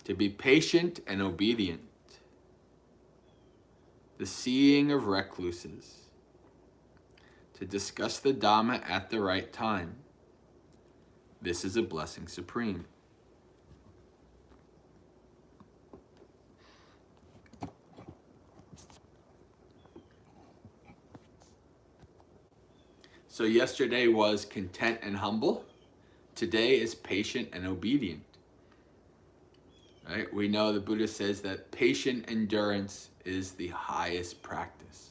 to be patient and obedient, the seeing of recluses, to discuss the Dhamma at the right time. This is a blessing supreme. So yesterday was content and humble. Today is patient and obedient. Right? We know the Buddha says that patient endurance is the highest practice.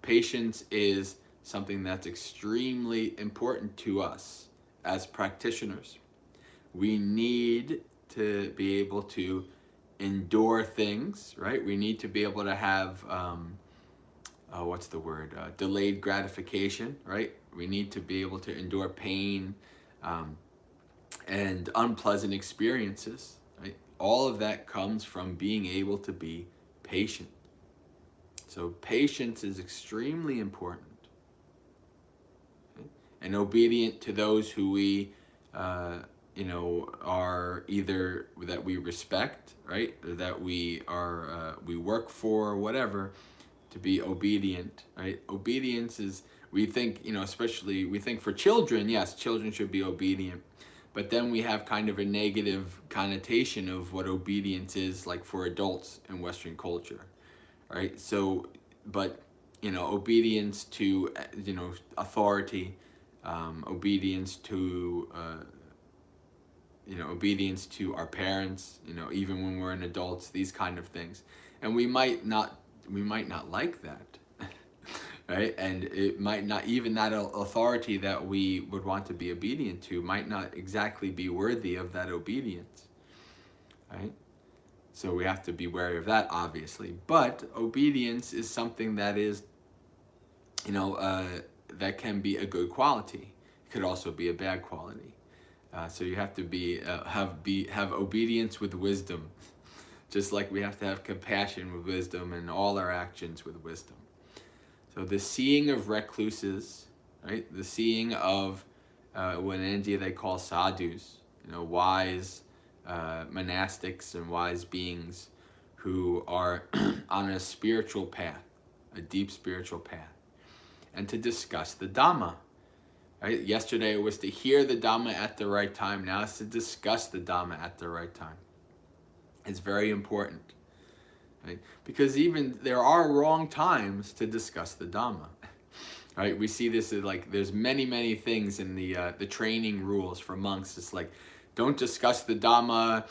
Patience is something that's extremely important to us as practitioners. We need to be able to endure things, right? We need to be able to have, delayed gratification, right? We need to be able to endure pain and unpleasant experiences, right? All of that comes from being able to be patient. So patience is extremely important. Okay? And obedient to those who we, are either that we respect, right? Or that we are, we work for, whatever, to be obedient, right? Obedience is, we think, especially we think for children, yes, children should be obedient. But then we have kind of a negative connotation of what obedience is like for adults in Western culture, right? So, but, obedience to, authority, obedience to, obedience to our parents, even when we're an adults, these kind of things. And we might not like that, right? And it might not, even that authority that we would want to be obedient to might not exactly be worthy of that obedience, right? So we have to be wary of that, obviously. But obedience is something that is, that can be a good quality. It could also be a bad quality. So you have to have obedience with wisdom, just like we have to have compassion with wisdom and all our actions with wisdom. So the seeing of recluses, right? The seeing of what in India they call sadhus, wise monastics and wise beings who are on a spiritual path, a deep spiritual path, and to discuss the Dhamma. Right? Yesterday it was to hear the Dhamma at the right time. Now it's to discuss the Dhamma at the right time. It's very important, right? Because even there are wrong times to discuss the Dhamma, right? We see this as like there's many things in the training rules for monks. It's like, don't discuss the Dhamma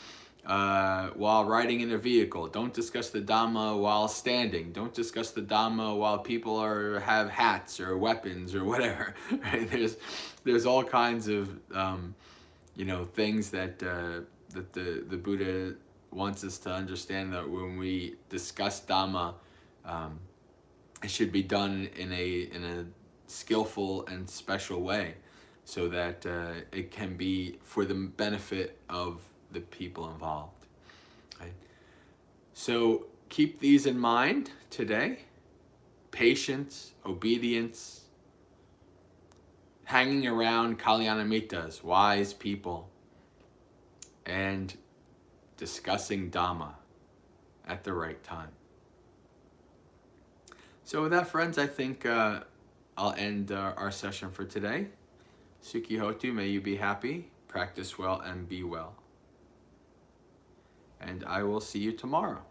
while riding in a vehicle. Don't discuss the Dhamma while standing. Don't discuss the Dhamma while people have hats or weapons or whatever. Right? There's all kinds of things that the Buddha wants us to understand, that when we discuss Dhamma, it should be done in a skillful and special way, so that it can be for the benefit of the people involved. Right? So keep these in mind today: patience, obedience, hanging around Kalyanamitas, wise people, and discussing Dhamma at the right time. So with that, friends, I think I'll end our session for today. Sukhi Hotu, may you be happy, practice well, and be well. And I will see you tomorrow.